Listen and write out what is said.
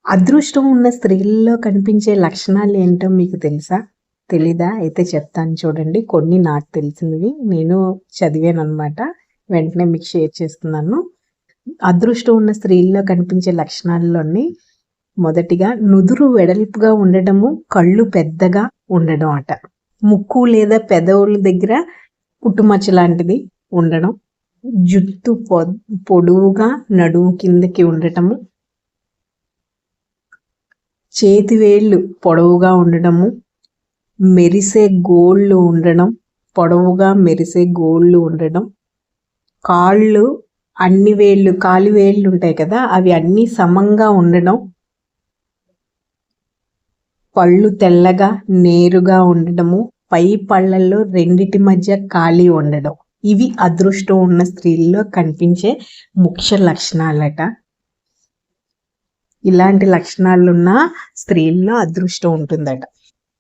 అదృష్టం ఉన్న స్త్రీల్లో కనిపించే లక్షణాలు ఏంటో మీకు తెలుసా? తెలీదా? అయితే చెప్తాను చూడండి. కొన్ని నాకు తెలిసినవి నేను చదివాననమాట. వెంటనే మీకు షేర్ చేస్తున్నాను. అదృష్టం ఉన్న స్త్రీల్లో కనిపించే లక్షణాల్లోని మొదటిగా నుదురు వెడల్పుగా ఉండడము, కళ్ళు పెద్దగా ఉండడం అట. ముక్కు లేదా పెదవుల దగ్గర పుట్టుమచ్చ లాంటిది ఉండడం, జుట్టు పొడవుగా నడుము కిందకి ఉండటము, చేతివేళ్ళు పొడవుగా ఉండడము, మెరిసే గోళ్ళు ఉండడం, పొడవుగా మెరిసే గోళ్ళు ఉండడం, కాళ్ళు కాలి వేళ్ళు ఉంటాయి కదా, అవి అన్నీ సమంగా ఉండడం, పళ్ళు తెల్లగా నేరుగా ఉండడము, పై పళ్ళల్లో రెండిటి మధ్య ఖాళీ ఉండడం. ఇవి అదృష్టం ఉన్న స్త్రీల్లో కనిపించే ముఖ్య లక్షణాలట. ఇలాంటి లక్షణాలున్న స్త్రీల్లో అదృష్టం ఉంటుందట.